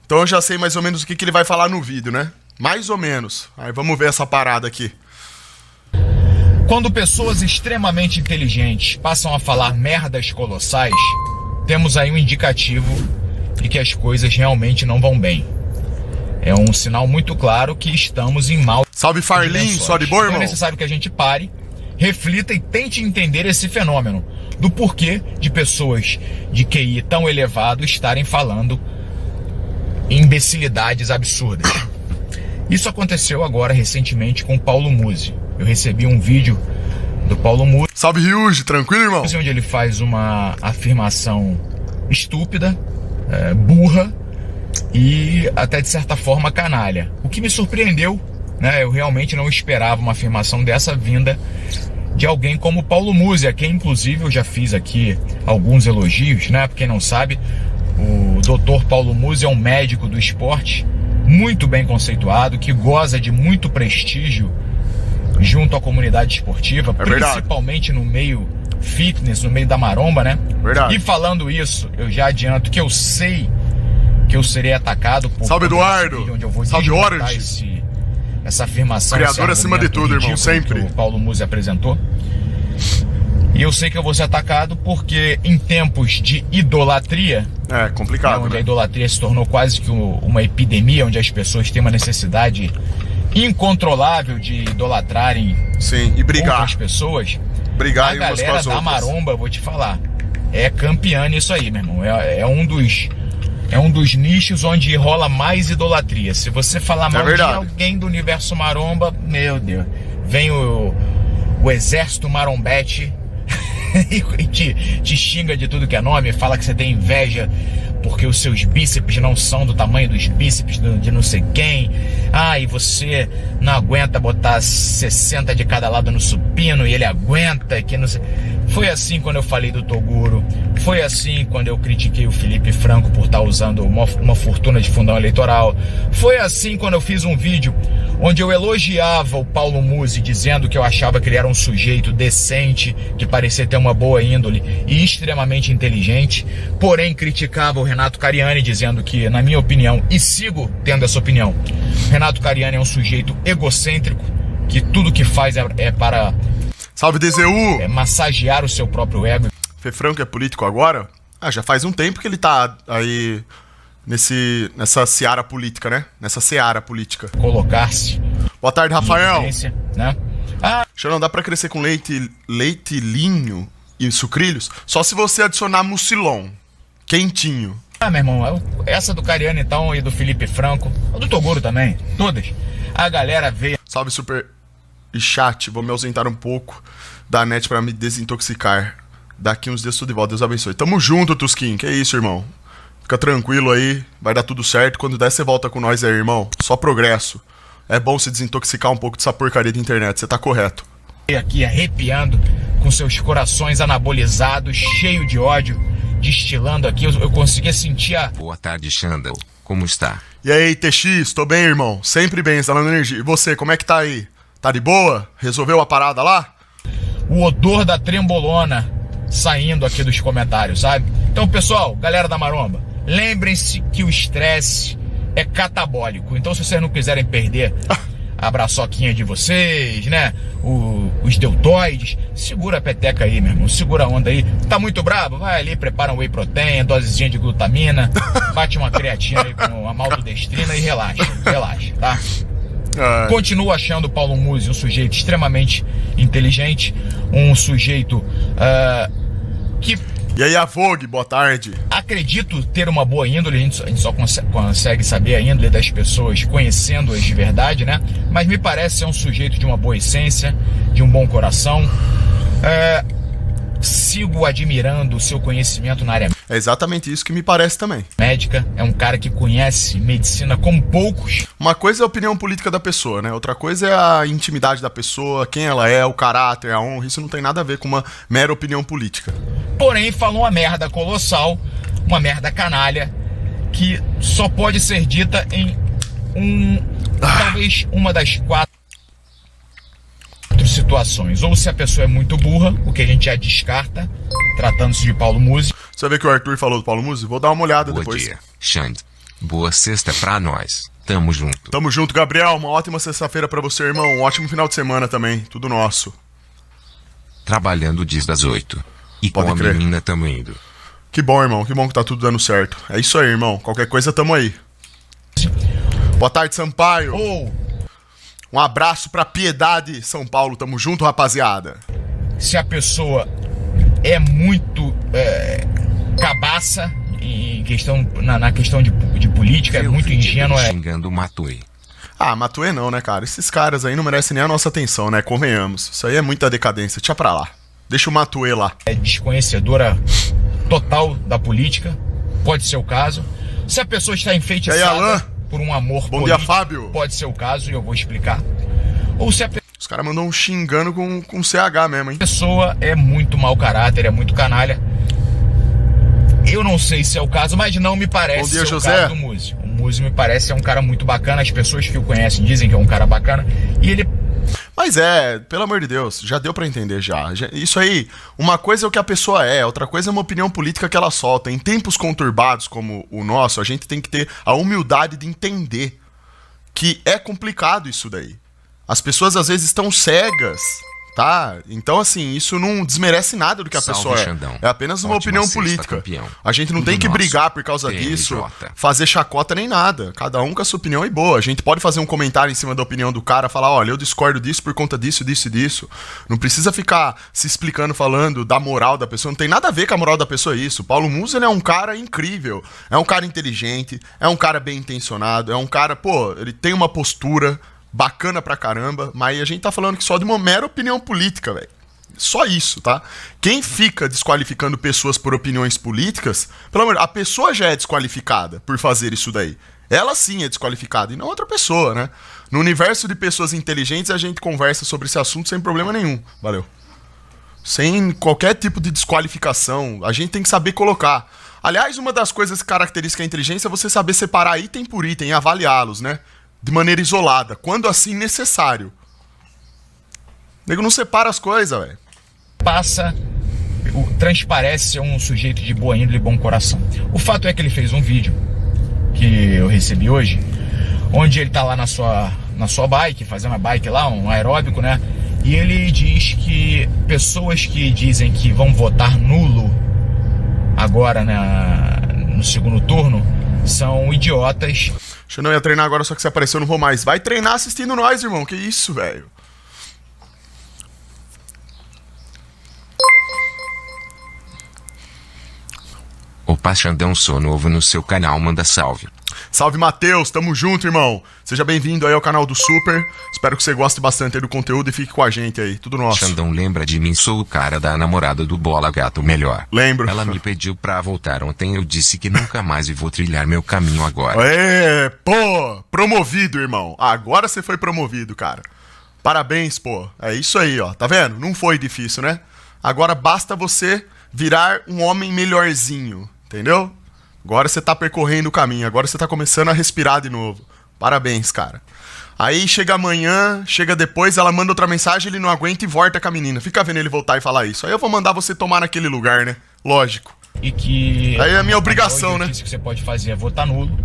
Então eu já sei mais ou menos o que ele vai falar no vídeo, né? Mais ou menos. Aí vamos ver essa parada aqui. Quando pessoas extremamente inteligentes passam a falar merdas colossais, temos aí um indicativo de que as coisas realmente não vão bem. É um sinal muito claro que estamos em mal. Salve Farlin, só de boa, irmão? Então é necessário que a gente pare, reflita e tente entender esse fenômeno, do porquê de pessoas de QI tão elevado estarem falando imbecilidades absurdas. Isso aconteceu agora recentemente com o Paulo Musi. Eu recebi um vídeo do Paulo Musi. Salve Ryuji, tranquilo, irmão? Onde ele faz uma afirmação estúpida, burra e até de certa forma canalha. O que me surpreendeu, né? Eu realmente não esperava uma afirmação dessa vinda de alguém como Paulo Musi, a quem inclusive eu já fiz aqui alguns elogios, né? Pra quem não sabe, o Dr. Paulo Musi é um médico do esporte muito bem conceituado, que goza de muito prestígio junto à comunidade esportiva, principalmente no meio fitness, no meio da maromba, né? Verdade. E falando isso, eu já adianto que eu sei que eu serei atacado por... Salve, Eduardo! Onde eu vou Salve, Orange! Essa afirmação, criador acima de tudo, irmão, sempre. Que o Paulo Musi apresentou. E eu sei que eu vou ser atacado porque em tempos de idolatria... É complicado, onde né? A idolatria se tornou quase que uma epidemia, onde as pessoas têm uma necessidade incontrolável de idolatrarem. Sim, e brigar. Outras pessoas. Brigar a umas com as galera da outras. maromba, eu vou te falar, é campeã nisso aí, meu irmão. É um dos nichos onde rola mais idolatria. Se você falar mal de alguém do universo maromba, meu Deus, vem o exército marombete e te xinga de tudo que é nome, fala que você tem inveja porque os seus bíceps não são do tamanho dos bíceps de não sei quem. Ah, e você não aguenta botar 60 de cada lado no supino e ele aguenta, que não sei. Foi assim quando eu falei do Toguro, foi assim quando eu critiquei o Felipe Franco por estar usando uma fortuna de fundão eleitoral, foi assim quando eu fiz um vídeo onde eu elogiava o Paulo Musi, dizendo que eu achava que ele era um sujeito decente, que parecia ter uma boa índole e extremamente inteligente, porém criticava o Renato Cariani, dizendo que, na minha opinião, e sigo tendo essa opinião, Renato Cariani é um sujeito egocêntrico, que tudo que faz é para... Salve DZU! Massagear o seu próprio ego. Fê Franco é político agora? Ah, já faz um tempo que ele tá aí nessa seara política, né? Nessa seara política. Colocar-se. Boa tarde, Rafael. Né? Já não dá pra crescer com leitilhinho e sucrilhos? Só se você adicionar mucilon. Quentinho. Meu irmão, essa do Cariani então e do Felipe Franco, o do Toguro também, todas. A galera veio... Salve, super chat, vou me ausentar um pouco da net pra me desintoxicar. Daqui uns dias tudo de volta, Deus abençoe. Tamo junto, Tusquim, que isso, irmão. Fica tranquilo aí, vai dar tudo certo. Quando der, você volta com nós aí, irmão. Só progresso. É bom se desintoxicar um pouco dessa porcaria da internet, você tá correto. Aqui arrepiando, com seus corações anabolizados, cheio de ódio, destilando aqui, eu conseguia sentir a... Boa tarde, Xandão, como está? E aí, TX, tô bem, irmão. Sempre bem, instalando energia. E você, como é que tá aí? Tá de boa? Resolveu a parada lá? O odor da trembolona saindo aqui dos comentários, sabe? Então, pessoal, galera da maromba, lembrem-se que o estresse é catabólico. Então, se vocês não quiserem perder a braçoquinha de vocês, né? Os deltoides, segura a peteca aí, meu irmão. Segura a onda aí. Tá muito bravo? Vai ali, prepara um whey protein, dosezinha de glutamina, bate uma creatina aí com a maltodestrina e relaxa, tá? Continuo achando o Paulo Musi um sujeito extremamente inteligente, um sujeito que... E aí, a Vogue, boa tarde. Acredito ter uma boa índole, a gente só consegue saber a índole das pessoas conhecendo-as de verdade, né? Mas me parece ser um sujeito de uma boa essência, de um bom coração. Sigo admirando o seu conhecimento na área É exatamente isso que me parece também. médica. É um cara que conhece medicina como poucos. Uma coisa é a opinião política da pessoa, né? Outra coisa é a intimidade da pessoa, quem ela é, o caráter, a honra. Isso não tem nada a ver com uma mera opinião política. Porém, falou uma merda colossal, uma merda canalha, que só pode ser dita em talvez uma das 4 situações. Ou se a pessoa é muito burra, o que a gente já descarta, tratando-se de Paulo Musi. Você vê que o Arthur falou do Paulo Musi? Vou dar uma olhada Bom depois. dia, Xand. Boa sexta pra nós. Tamo junto. Tamo junto, Gabriel. Uma ótima sexta-feira pra você, irmão. Um ótimo final de semana também. Tudo nosso. Trabalhando desde as 8. E Pode com a crer. menina tamo indo. Que bom, irmão. Que bom que tá tudo dando certo. É isso aí, irmão. Qualquer coisa, tamo aí. Boa tarde, Sampaio. Um abraço pra Piedade, São Paulo. Tamo junto, rapaziada. Se a pessoa é muito cabaça em questão, na questão de política, é Eu muito vi ingênua. ele xingando o Matuê. Ah, Matuê não, né, cara? Esses caras aí não merecem nem a nossa atenção, né? Convenhamos. Isso aí é muita decadência. Deixa pra lá. Deixa o Matuê lá. É desconhecedora total da política. Pode ser o caso. Se a pessoa está E aí, enfeitiçada Alan? por um amor Bom político, dia, Fábio. pode ser o caso, e eu vou explicar. Ou se a Os caras mandam um xingando com CH mesmo, hein? pessoa é muito mau caráter, é muito canalha. Eu não sei se é o caso, mas não me parece Bom dia, ser José. o caso do Muzi. O Muzi me parece ser um cara muito bacana. As pessoas que o conhecem dizem que é um cara bacana. E ele Mas pelo amor de Deus, já deu pra entender já. Isso aí, uma coisa é o que a pessoa é, outra coisa é uma opinião política que ela solta. Em tempos conturbados como o nosso, a gente tem que ter a humildade de entender que é complicado isso daí. As pessoas às vezes estão cegas, tá? Então, assim, isso não desmerece nada do que a Salve, pessoa é. Xandão. É apenas uma Ótima opinião sexta, política. campeão. A gente não Tudo tem que nosso. brigar por causa PNJ. disso, fazer chacota nem nada. Cada um com a sua opinião e boa. A gente pode fazer um comentário em cima da opinião do cara, falar, olha, eu discordo disso por conta disso, disso e disso. Não precisa ficar se explicando, falando da moral da pessoa. Não tem nada a ver com a moral da pessoa isso. Paulo Musi, ele é um cara incrível. É um cara inteligente, é um cara bem intencionado, é um cara, pô, ele tem uma postura bacana pra caramba, mas a gente tá falando que só de uma mera opinião política, velho. Só isso, tá? Quem fica desqualificando pessoas por opiniões políticas, pelo amor, a pessoa já é desqualificada por fazer isso daí. Ela sim é desqualificada e não outra pessoa, né? No universo de pessoas inteligentes a gente conversa sobre esse assunto sem problema nenhum. Valeu. Sem qualquer tipo de desqualificação, a gente tem que saber colocar. Aliás, uma das coisas que caracteriza a inteligência é você saber separar item por item e avaliá-los, né? De maneira isolada, quando assim necessário. O nego não separa as coisas, velho. transparece ser um sujeito de boa índole e bom coração. O fato é que ele fez um vídeo que eu recebi hoje, onde ele tá lá na sua bike, fazendo a bike lá, um aeróbico, né? E ele diz que pessoas que dizem que vão votar nulo agora no segundo turno são idiotas. Eu não ia treinar agora, só que se apareceu eu não vou mais. Vai treinar assistindo nós, irmão. Que isso, velho? Opa, Xandão, sou novo no seu canal, manda salve. Salve, Matheus, tamo junto, irmão. Seja bem-vindo aí ao canal do Super. Espero que você goste bastante aí do conteúdo e fique com a gente aí, tudo nosso. Xandão, lembra de mim? Sou o cara da namorada do Bola Gato Melhor. Lembro. Ela me pediu pra voltar ontem, eu disse que nunca mais vou trilhar meu caminho agora. Pô, promovido, irmão. Agora você foi promovido, cara. Parabéns, pô. É isso aí, ó. Tá vendo? Não foi difícil, né? Agora basta você virar um homem melhorzinho, entendeu? Agora você tá percorrendo o caminho, agora você tá começando a respirar de novo. Parabéns, cara. Aí chega amanhã, chega depois, ela manda outra mensagem, ele não aguenta e volta com a menina. Fica vendo ele voltar e falar isso. Aí eu vou mandar você tomar naquele lugar, né? Lógico. E que... Aí é a minha obrigação, né? O que você pode fazer é votar nulo.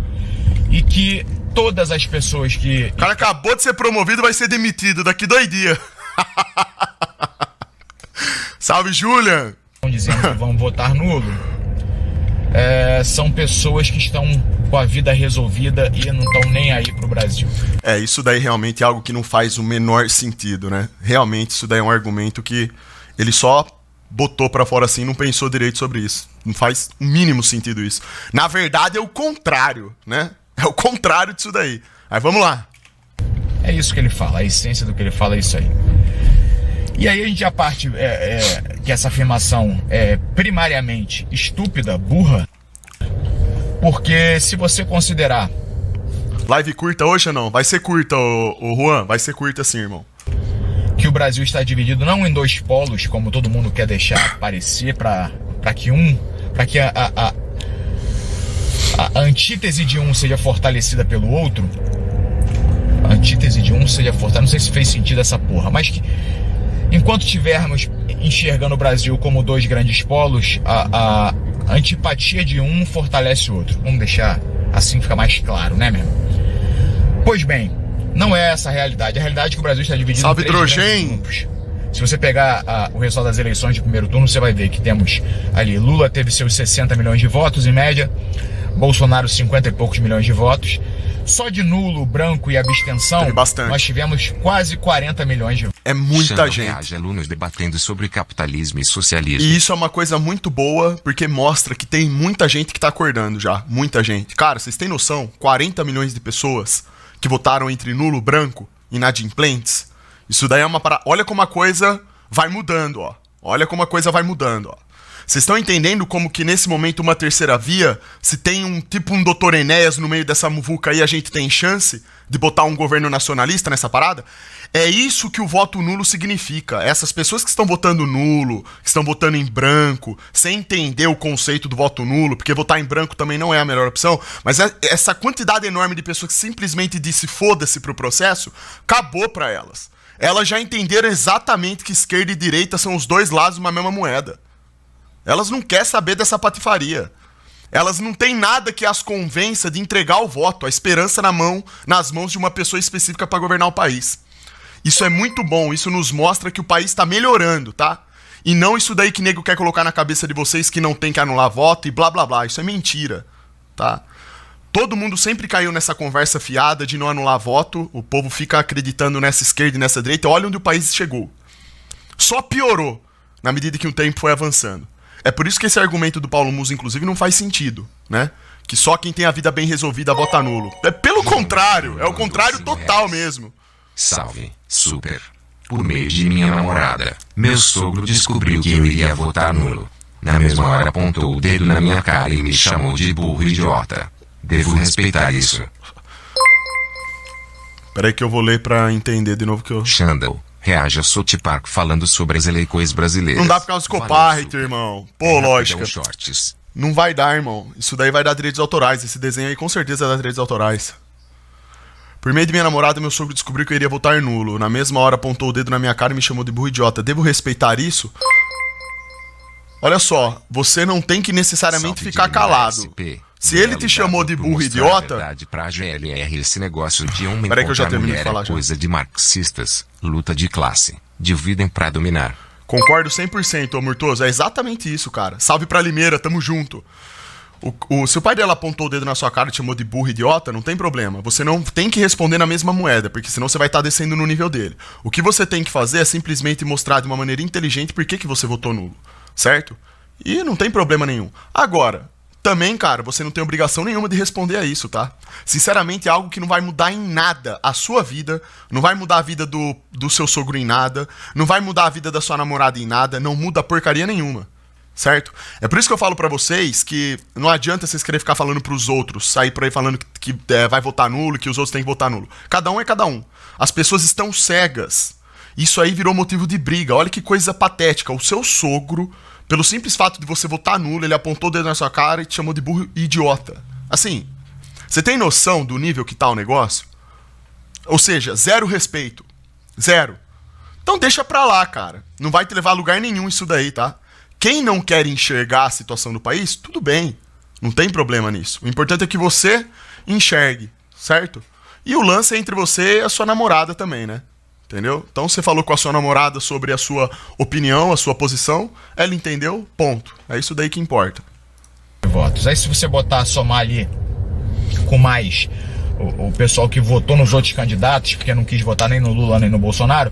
E que todas as pessoas que... O cara acabou de ser promovido, vai ser demitido daqui 2 dias. Salve, Julian! Estão dizendo que vão votar nulo. São pessoas que estão com a vida resolvida e não estão nem aí pro Brasil. Isso daí realmente é algo que não faz o menor sentido, né? Realmente isso daí é um argumento que ele só botou pra fora assim, não pensou direito sobre isso. Não faz o mínimo sentido isso. Na verdade é o contrário, né? É o contrário disso daí. Aí vamos lá. É isso que ele fala, a essência do que ele fala é isso aí. E aí a gente já parte que essa afirmação é primariamente estúpida, burra, porque se você considerar... Live curta hoje ou não? Vai ser curta, o Juan, vai ser curta sim, irmão. Que o Brasil está dividido não em 2 polos, como todo mundo quer deixar parecer, para que a antítese de um seja fortalecida pelo outro. A antítese de um seja fortalecida, não sei se fez sentido essa porra, mas que enquanto estivermos enxergando o Brasil como 2 grandes polos, a antipatia de um fortalece o outro. Vamos deixar Assim fica mais claro, né, meu? Pois bem, não é essa a realidade. A realidade é que o Brasil está dividido em 3 grandes grupos. Se você pegar o resultado das eleições de primeiro turno, você vai ver que temos ali, Lula teve seus 60 milhões de votos em média, Bolsonaro 50 e poucos milhões de votos. Só de nulo, branco e abstenção, nós tivemos quase 40 milhões de votos. É muita gente. Reage alunos debatendo sobre capitalismo e socialismo. E isso é uma coisa muito boa, porque mostra que tem muita gente que tá acordando já. Muita gente. Cara, vocês têm noção? 40 milhões de pessoas que votaram entre nulo, branco e inadimplentes. Isso daí é uma parada. Olha como a coisa vai mudando, ó. Olha como a coisa vai mudando, ó. Vocês estão entendendo como que nesse momento uma terceira via, se tem um Dr. Enéas no meio dessa muvuca aí, a gente tem chance de botar um governo nacionalista nessa parada? É isso que o voto nulo significa. Essas pessoas que estão votando nulo, que estão votando em branco, sem entender o conceito do voto nulo, porque votar em branco também não é a melhor opção, mas essa quantidade enorme de pessoas que simplesmente disse foda-se pro processo, acabou pra elas. Elas já entenderam exatamente que esquerda e direita são os dois lados de uma mesma moeda. Elas não querem saber dessa patifaria. Elas não têm nada que as convença de entregar o voto, a esperança nas mãos de uma pessoa específica para governar o país. Isso é muito bom, isso nos mostra que o país está melhorando, tá? E não isso daí que nego quer colocar na cabeça de vocês que não tem que anular voto e blá blá blá. Isso é mentira, tá? Todo mundo sempre caiu nessa conversa fiada de não anular voto, o povo fica acreditando nessa esquerda e nessa direita. Olha onde o país chegou. Só piorou na medida que o tempo foi avançando. É por isso que esse argumento do Paulo Musa, inclusive, não faz sentido, né? Que só quem tem a vida bem resolvida vota nulo. É pelo contrário, é o contrário total mesmo. Salve, super. Por meio de minha namorada, meu sogro descobriu que eu iria votar nulo. Na mesma hora apontou o dedo na minha cara e me chamou de burro idiota. Devo respeitar isso. Peraí que eu vou ler pra entender de novo que eu... Xandall. Reage a South Park falando sobre as eleições brasileiras. Não dá por causa do copyright, irmão. Pô, lógica. Shorts. Não vai dar, irmão. Isso daí vai dar direitos autorais. Esse desenho aí com certeza vai dar direitos autorais. Por meio de minha namorada, meu sogro descobriu que eu iria votar nulo. Na mesma hora apontou o dedo na minha cara e me chamou de burro idiota. Devo respeitar isso? Olha só, você não tem que necessariamente ficar calado. Se ele te chamou de burro idiota... Pra GLR, esse negócio de homem Peraí que eu já termino de falar é coisa de marxistas, luta de classe, dividem pra dominar. Concordo 100%, ô Murtoso, é exatamente isso, cara. Salve pra Limeira, tamo junto. Se o pai dela apontou o dedo na sua cara e te chamou de burro idiota, não tem problema. Você não tem que responder na mesma moeda, porque senão você vai estar descendo no nível dele. O que você tem que fazer é simplesmente mostrar de uma maneira inteligente por que você votou nulo, certo? E não tem problema nenhum. Agora... Também, cara, você não tem obrigação nenhuma de responder a isso, tá? Sinceramente, é algo que não vai mudar em nada a sua vida, não vai mudar a vida do seu sogro em nada, não vai mudar a vida da sua namorada em nada, não muda porcaria nenhuma, certo? É por isso que eu falo pra vocês que não adianta vocês querer ficar falando pros outros, sair por aí falando que vai votar nulo, que os outros têm que votar nulo. Cada um é cada um. As pessoas estão cegas. Isso aí virou motivo de briga. Olha que coisa patética. O seu sogro... Pelo simples fato de você votar nulo, ele apontou o dedo na sua cara e te chamou de burro idiota. Assim, você tem noção do nível que tá o negócio? Ou seja, zero respeito. Zero. Então deixa pra lá, cara. Não vai te levar a lugar nenhum isso daí, tá? Quem não quer enxergar a situação do país, tudo bem. Não tem problema nisso. O importante é que você enxergue, certo? E o lance é entre você e a sua namorada também, né? Entendeu? Então você falou com a sua namorada sobre a sua opinião, a sua posição, ela entendeu, ponto. É isso daí que importa. Votos. Aí se você somar ali com mais o pessoal que votou nos outros candidatos, porque não quis votar nem no Lula nem no Bolsonaro,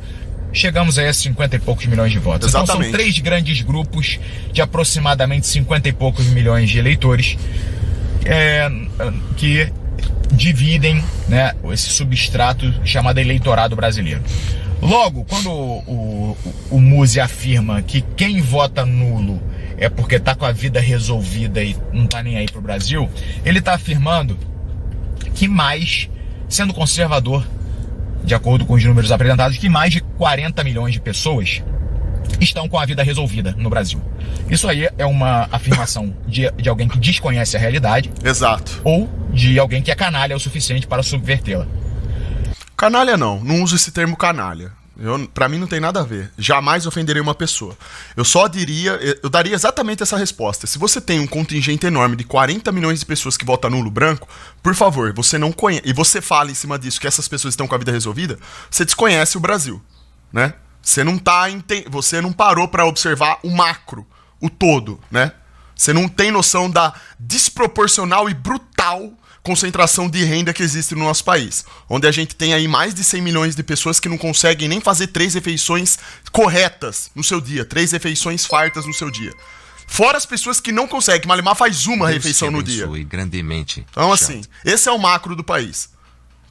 chegamos aí a 50 e poucos milhões de votos. Exatamente. Então são 3 grandes grupos de aproximadamente 50 e poucos milhões de eleitores que dividem, né, esse substrato chamado eleitorado brasileiro. Logo, quando o Musi afirma que quem vota nulo é porque tá com a vida resolvida e não tá nem aí pro Brasil, ele tá afirmando que mais, sendo conservador, de acordo com os números apresentados, que mais de 40 milhões de pessoas estão com a vida resolvida no Brasil. Isso aí é uma afirmação de alguém que desconhece a realidade. Exato. Ou de alguém que é canalha o suficiente para subvertê-la. Canalha não uso esse termo canalha. Pra mim não tem nada a ver. Jamais ofenderei uma pessoa. Eu daria exatamente essa resposta. Se você tem um contingente enorme de 40 milhões de pessoas que votam nulo branco, por favor, você não conhece, e você fala em cima disso que essas pessoas estão com a vida resolvida, você desconhece o Brasil, né? Você não parou pra observar o macro, o todo, né? Você não tem noção da desproporcional e brutal concentração de renda que existe no nosso país, onde a gente tem aí mais de 100 milhões de pessoas que não conseguem nem fazer 3 refeições corretas no seu dia, 3 refeições fartas no seu dia. Fora as pessoas que não conseguem, Malemar faz uma refeição no dia. Grandemente. Então assim, esse é o macro do país.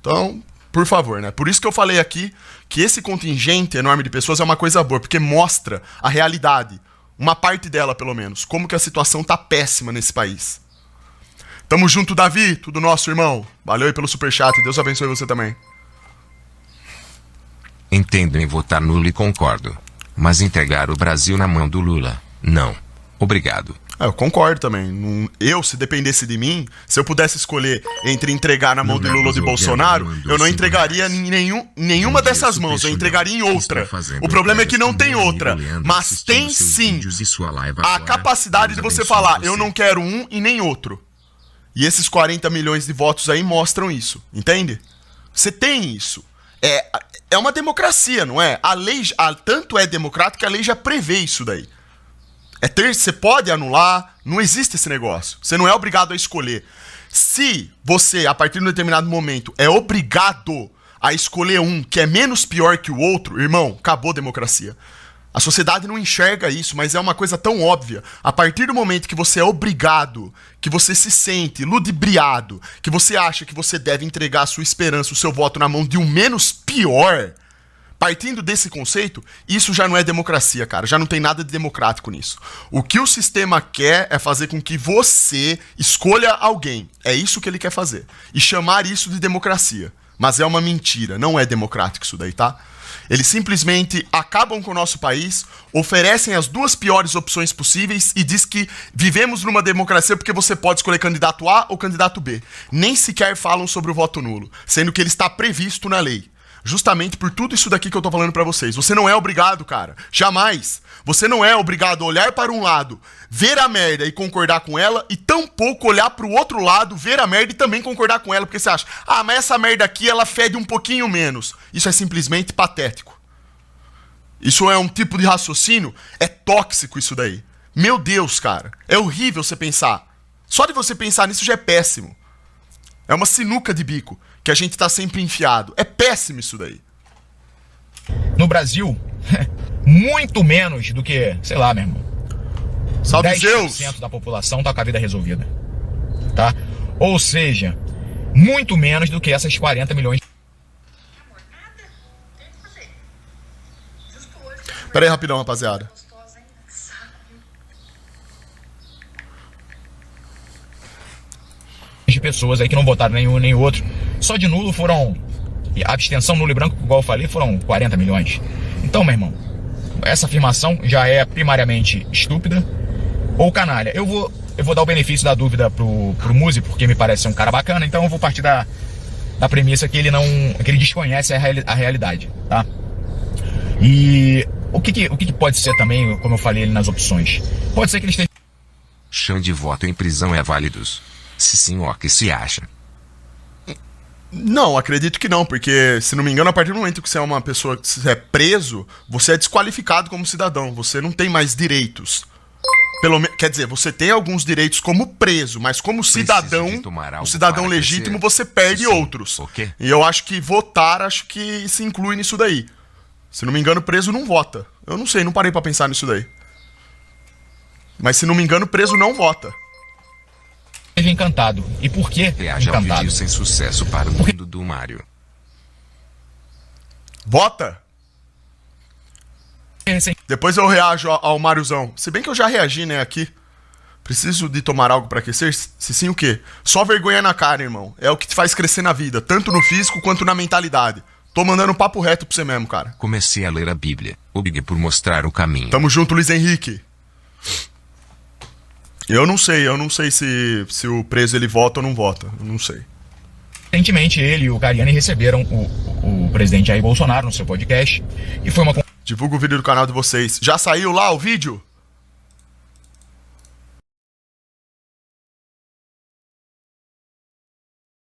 Então, por favor, né? Por isso que eu falei aqui que esse contingente enorme de pessoas é uma coisa boa, porque mostra a realidade, uma parte dela pelo menos, como que a situação tá péssima nesse país. Tamo junto, Davi, tudo nosso, irmão. Valeu aí pelo superchat, Deus abençoe você também. Entendo em votar nulo e concordo. Mas entregar o Brasil na mão do Lula, não. Obrigado. Eu concordo também. Se dependesse de mim, se eu pudesse escolher entre entregar na mão de Lula ou de Bolsonaro, eu não entregaria em nenhuma dessas mãos, eu entregaria em outra. O problema é que não tem outra, mas tem sim a capacidade de você falar, eu não quero um e nem outro. E esses 40 milhões de votos aí mostram isso, entende? Você tem isso. É uma democracia, não é? A lei, tanto é democrática que a lei já prevê isso daí. Você pode anular, não existe esse negócio. Você não é obrigado a escolher. Se você, a partir de um determinado momento, é obrigado a escolher um que é menos pior que o outro, irmão, acabou a democracia. A sociedade não enxerga isso, mas é uma coisa tão óbvia. A partir do momento que você é obrigado, que você se sente ludibriado, que você acha que você deve entregar a sua esperança, o seu voto na mão de um menos pior, partindo desse conceito, isso já não é democracia, cara. Já não tem nada de democrático nisso. O que o sistema quer é fazer com que você escolha alguém. É isso que ele quer fazer. E chamar isso de democracia. Mas é uma mentira. Não é democrático isso daí, tá? Eles simplesmente acabam com o nosso país, oferecem as 2 piores opções possíveis e diz que vivemos numa democracia porque você pode escolher candidato A ou candidato B. Nem sequer falam sobre o voto nulo, sendo que ele está previsto na lei. Justamente por tudo isso daqui que eu tô falando pra vocês. Você não é obrigado, cara. Jamais. Você não é obrigado a olhar para um lado, ver a merda e concordar com ela, e tampouco olhar pro outro lado, ver a merda e também concordar com ela, porque você acha, mas essa merda aqui, ela fede um pouquinho menos. Isso é simplesmente patético. Isso é um tipo de raciocínio, é tóxico isso daí. Meu Deus, cara. É horrível você pensar. Só de você pensar nisso já é péssimo. É uma sinuca de bico que a gente tá sempre enfiado. É péssimo isso daí. No Brasil, muito menos do que, sei lá, meu irmão, Salve 10% Zeus! da população tá com a vida resolvida, tá? Ou seja, muito menos do que essas 40 milhões. Pera aí rapidão, rapaziada. De pessoas aí que não votaram nenhum nem outro. Só de nulo foram, a abstenção nulo e branco, igual eu falei, foram 40 milhões. Então, meu irmão, essa afirmação já é primariamente estúpida ou canalha. Eu vou dar o benefício da dúvida pro Muzi, porque me parece ser um cara bacana, então eu vou partir da premissa que ele desconhece a realidade, tá? E o que pode ser também, como eu falei ali nas opções? Pode ser que eles tenham... Chão de voto em prisão é válidos? Se sim, o que se acha? Não, acredito que não, porque, se não me engano, a partir do momento que você é uma pessoa que você é preso, você é desqualificado como cidadão, você não tem mais direitos. Quer dizer, você tem alguns direitos como preso, mas como cidadão, o cidadão legítimo, você perde outros. Okay. E eu acho que votar, acho que se inclui nisso daí. Se não me engano, preso não vota. Eu não sei, não parei pra pensar nisso daí. Mas se não me engano, preso não vota. Encantado. E por que reage ao vídeo sem sucesso para o mundo do Mário? Vota? Depois eu reajo ao Mariozão. Se bem que eu já reagi, né, aqui. Preciso de tomar algo pra aquecer? Se sim, o quê? Só vergonha na cara, irmão. É o que te faz crescer na vida, tanto no físico quanto na mentalidade. Tô mandando um papo reto pra você mesmo, cara. Comecei a ler a Bíblia. Obrigado por mostrar o caminho. Tamo junto, Luiz Henrique. Eu não sei se o preso ele vota ou não vota, eu não sei. Recentemente ele e o Cariani receberam do presidente Jair Bolsonaro no seu podcast. E foi uma... Divulga o vídeo do canal de vocês. Já saiu lá o vídeo?